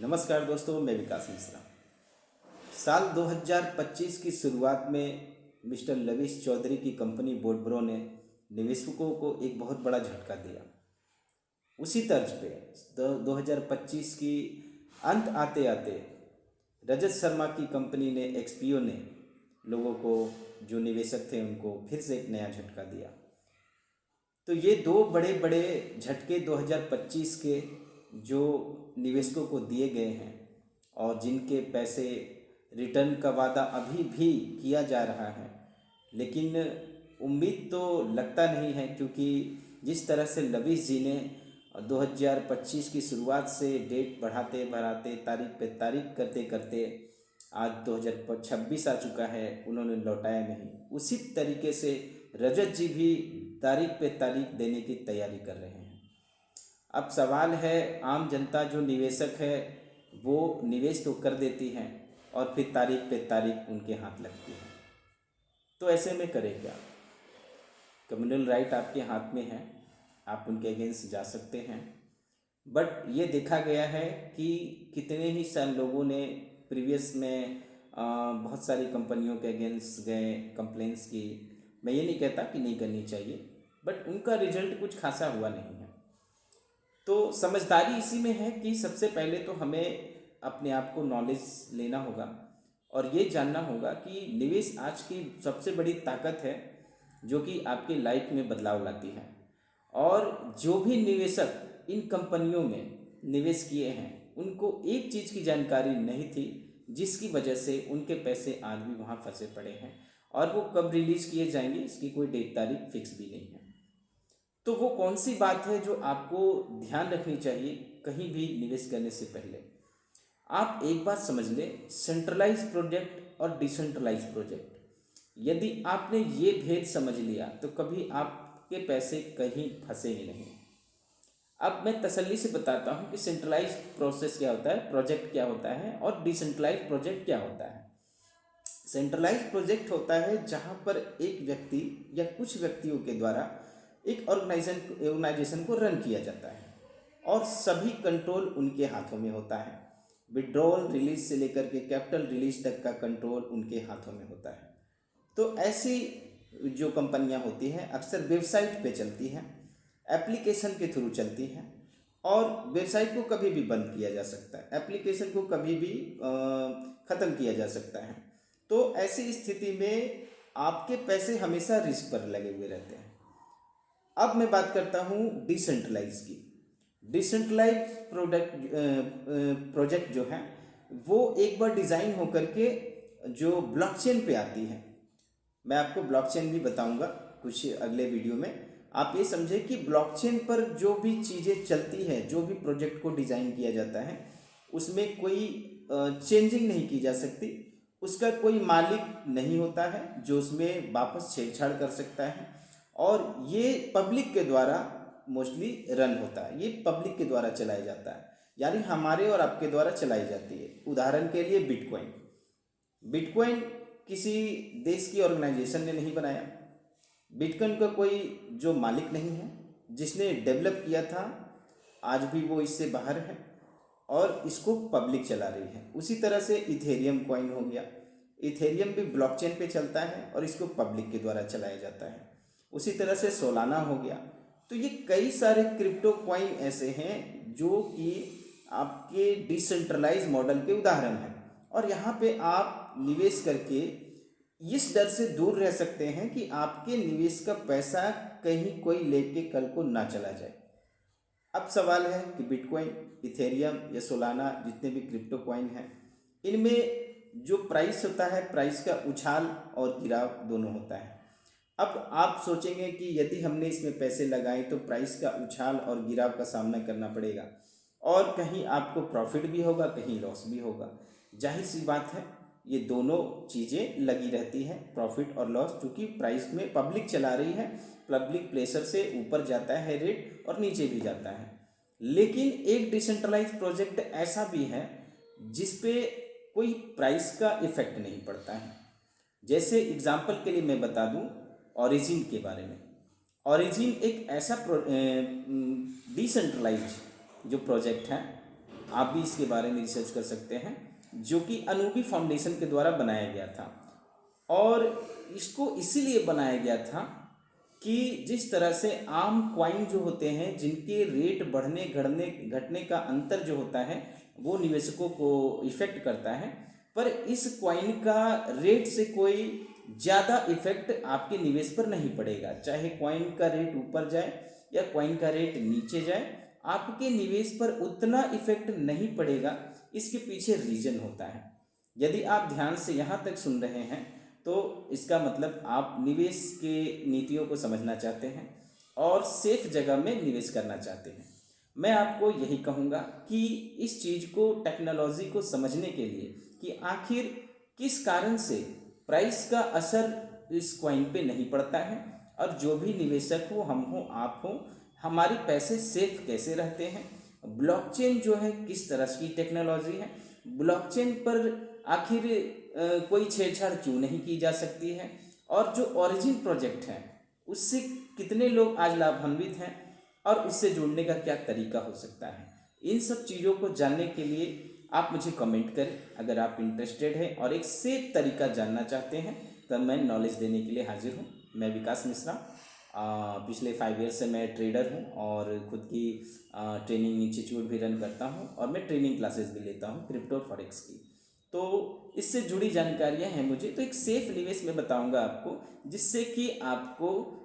नमस्कार दोस्तों, मैं विकास मिश्रा। साल 2025 की शुरुआत में मिस्टर लविश चौधरी की कंपनी बोटब्रो ने निवेशकों को एक बहुत बड़ा झटका दिया। उसी तर्ज पे 2025 की अंत आते आते रजत शर्मा की कंपनी ने एक्सपीओ ने लोगों को, जो निवेशक थे उनको फिर से एक नया झटका दिया। तो ये दो बड़े बड़े झटके 2025 के जो निवेशकों को दिए गए हैं और जिनके पैसे रिटर्न का वादा अभी भी किया जा रहा है, लेकिन उम्मीद तो लगता नहीं है, क्योंकि जिस तरह से लविश जी ने 2025 की शुरुआत से डेट बढ़ाते बढ़ाते तारीख पे तारीख करते करते आज 2026 आ चुका है, उन्होंने लौटाया नहीं। उसी तरीके से रजत जी भी तारीख पे तारीख देने की तैयारी कर रहे हैं। अब सवाल है, आम जनता जो निवेशक है वो निवेश तो कर देती है और फिर तारीख पे तारीख उनके हाथ लगती है, तो ऐसे में करें क्या? कम्युनल राइट आपके हाथ में है, आप उनके अगेंस्ट जा सकते हैं। बट ये देखा गया है कि कितने ही साल लोगों ने प्रीवियस में बहुत सारी कंपनियों के अगेंस्ट गए, कंप्लेंट्स की। मैं ये नहीं कहता कि नहीं करनी चाहिए, बट उनका रिजल्ट कुछ खासा हुआ नहीं है। तो समझदारी इसी में है कि सबसे पहले तो हमें अपने आप को नॉलेज लेना होगा और ये जानना होगा कि निवेश आज की सबसे बड़ी ताकत है जो कि आपकी लाइफ में बदलाव लाती है। और जो भी निवेशक इन कंपनियों में निवेश किए हैं उनको एक चीज़ की जानकारी नहीं थी, जिसकी वजह से उनके पैसे आज भी वहाँ फंसे पड़े हैं और वो कब रिलीज़ किए जाएंगे इसकी कोई डेट तारीख फिक्स भी नहीं है। तो वो कौन सी बात है जो आपको ध्यान रखनी चाहिए कहीं भी निवेश करने से पहले? आप एक बात समझ लें, सेंट्रलाइज प्रोजेक्ट और डिसेंट्रलाइज प्रोजेक्ट। यदि आपने ये भेद समझ लिया तो कभी आपके पैसे कहीं फंसेंगे नहीं। अब मैं तसल्ली से बताता हूँ कि सेंट्रलाइज प्रोसेस क्या होता है, प्रोजेक्ट क्या होता है और डिसेंट्रलाइज प्रोजेक्ट क्या होता है। सेंट्रलाइज प्रोजेक्ट होता है जहाँ पर एक व्यक्ति या कुछ व्यक्तियों के द्वारा एक ऑर्गेनाइजेशन को रन किया जाता है और सभी कंट्रोल उनके हाथों में होता है। विड्रॉल रिलीज से लेकर के कैपिटल रिलीज तक का कंट्रोल उनके हाथों में होता है। तो ऐसी जो कंपनियां होती हैं अक्सर वेबसाइट पे चलती हैं, एप्लीकेशन के थ्रू चलती हैं और वेबसाइट को कभी भी बंद किया जा सकता है, एप्लीकेशन को कभी भी ख़त्म किया जा सकता है। तो ऐसी स्थिति में आपके पैसे हमेशा रिस्क पर लगे हुए रहते हैं। अब मैं बात करता हूँ डिसेंट्रलाइज की। डिसेंट्रलाइज प्रोजेक्ट जो है वो एक बार डिज़ाइन होकर के जो ब्लॉकचेन पे आती है, मैं आपको ब्लॉकचेन भी बताऊंगा कुछ अगले वीडियो में। आप ये समझे कि ब्लॉकचेन पर जो भी चीज़ें चलती है, जो भी प्रोजेक्ट को डिज़ाइन किया जाता है, उसमें कोई चेंजिंग नहीं की जा सकती। उसका कोई मालिक नहीं होता है जो उसमें वापस छेड़छाड़ कर सकता है और ये पब्लिक के द्वारा मोस्टली रन होता है, ये पब्लिक के द्वारा चलाया जाता है, यानी हमारे और आपके द्वारा चलाई जाती है। उदाहरण के लिए बिटकॉइन। बिटकॉइन किसी देश की ऑर्गेनाइजेशन ने नहीं बनाया। बिटकॉइन का कोई जो मालिक नहीं है, जिसने डेवलप किया था, आज भी वो इससे बाहर है और इसको पब्लिक चला रही है। उसी तरह से इथेरियम कॉइन हो गया, इथेरियम भी ब्लॉकचेन पे चलता है और इसको पब्लिक के द्वारा चलाया जाता है। उसी तरह से सोलाना हो गया। तो ये कई सारे क्रिप्टो कॉइन ऐसे हैं जो कि आपके डिसेंट्रलाइज मॉडल के उदाहरण हैं और यहाँ पे आप निवेश करके इस डर से दूर रह सकते हैं कि आपके निवेश का पैसा कहीं कोई लेके कल को ना चला जाए। अब सवाल है कि बिटकॉइन, इथेरियम या सोलाना, जितने भी क्रिप्टो कॉइन हैं, इनमें जो प्राइस होता है, प्राइस का उछाल और गिराव दोनों होता है। अब आप सोचेंगे कि यदि हमने इसमें पैसे लगाए तो प्राइस का उछाल और गिराव का सामना करना पड़ेगा और कहीं आपको प्रॉफिट भी होगा, कहीं लॉस भी होगा। जाहिर सी बात है, ये दोनों चीज़ें लगी रहती हैं, प्रॉफिट और लॉस, क्योंकि प्राइस में पब्लिक चला रही है। पब्लिक प्रेशर से ऊपर जाता है रेट और नीचे भी जाता है। लेकिन एक डिसेंट्रलाइज प्रोजेक्ट ऐसा भी है जिस पे कोई प्राइस का इफेक्ट नहीं पड़ता है। जैसे एग्जाम्पल के लिए मैं बता दूं ओरिजिन के बारे में। ओरिजिन एक ऐसा डिसेंट्रलाइज जो प्रोजेक्ट है आप भी इसके बारे में रिसर्च कर सकते हैं, जो कि अनूबी फाउंडेशन के द्वारा बनाया गया था। और इसको इसीलिए बनाया गया था कि जिस तरह से आम क्वाइन जो होते हैं, जिनके रेट बढ़ने घटने घटने का अंतर जो होता है वो निवेशकों को इफेक्ट करता है, पर इस क्वाइन का रेट से कोई ज़्यादा इफेक्ट आपके निवेश पर नहीं पड़ेगा। चाहे क्वाइन का रेट ऊपर जाए या क्वाइन का रेट नीचे जाए, आपके निवेश पर उतना इफेक्ट नहीं पड़ेगा। इसके पीछे रीजन होता है। यदि आप ध्यान से यहाँ तक सुन रहे हैं तो इसका मतलब आप निवेश के नीतियों को समझना चाहते हैं और सेफ जगह में निवेश करना चाहते हैं। मैं आपको यही कहूँगा कि इस चीज़ को, टेक्नोलॉजी को समझने के लिए कि आखिर किस कारण से प्राइस का असर इस कॉइन पे नहीं पड़ता है, और जो भी निवेशक हो, हम हो आप हो, हमारे पैसे सेफ कैसे रहते हैं। ब्लॉकचेन जो है किस तरह की टेक्नोलॉजी है, ब्लॉकचेन पर आखिर कोई छेड़छाड़ क्यों नहीं की जा सकती है, और जो ओरिजिन प्रोजेक्ट है उससे कितने लोग आज लाभान्वित हैं और उससे जुड़ने का क्या तरीका हो सकता है। इन सब चीज़ों को जानने के लिए आप मुझे कमेंट करें। अगर आप इंटरेस्टेड हैं और एक सेफ तरीका जानना चाहते हैं तो मैं नॉलेज देने के लिए हाजिर हूँ। मैं विकास मिश्रा, पिछले 5 ईयर से मैं ट्रेडर हूँ और खुद की ट्रेनिंग इंस्टीट्यूट भी रन करता हूँ, और मैं ट्रेनिंग क्लासेस भी लेता हूँ क्रिप्टो फॉरेक्स की। तो इससे जुड़ी जानकारियाँ हैं मुझे, तो एक सेफ निवेश में बताऊँगा आपको, जिससे कि आपको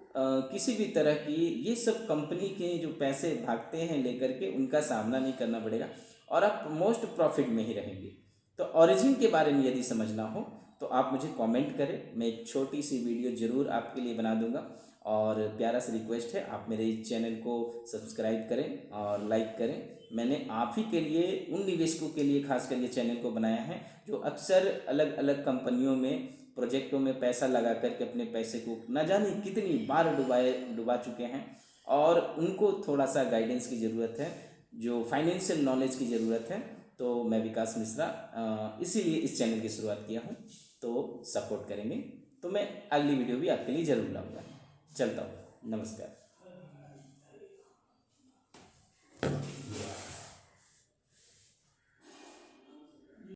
किसी भी तरह की ये सब कंपनी के जो पैसे भागते हैं लेकर के, उनका सामना नहीं करना पड़ेगा और आप मोस्ट प्रॉफिट में ही रहेंगे। तो ओरिजिन के बारे में यदि समझना हो तो आप मुझे कमेंट करें, मैं एक छोटी सी वीडियो ज़रूर आपके लिए बना दूंगा। और प्यारा सा रिक्वेस्ट है, आप मेरे इस चैनल को सब्सक्राइब करें और लाइक करें। मैंने आप ही के लिए, उन निवेशकों के लिए खास कर ये चैनल को बनाया है जो अक्सर अलग अलग कंपनियों में, प्रोजेक्टों में पैसा लगा करके अपने पैसे को न जाने कितनी बार डुबा चुके हैं, और उनको थोड़ा सा गाइडेंस की ज़रूरत है, जो फाइनेंशियल नॉलेज की ज़रूरत है। तो मैं विकास मिश्रा इसीलिए इस चैनल की शुरुआत किया हूँ, तो सपोर्ट करेंगे तो मैं अगली वीडियो भी आपके लिए ज़रूर लाऊंगा। चलता हूँ, नमस्कार।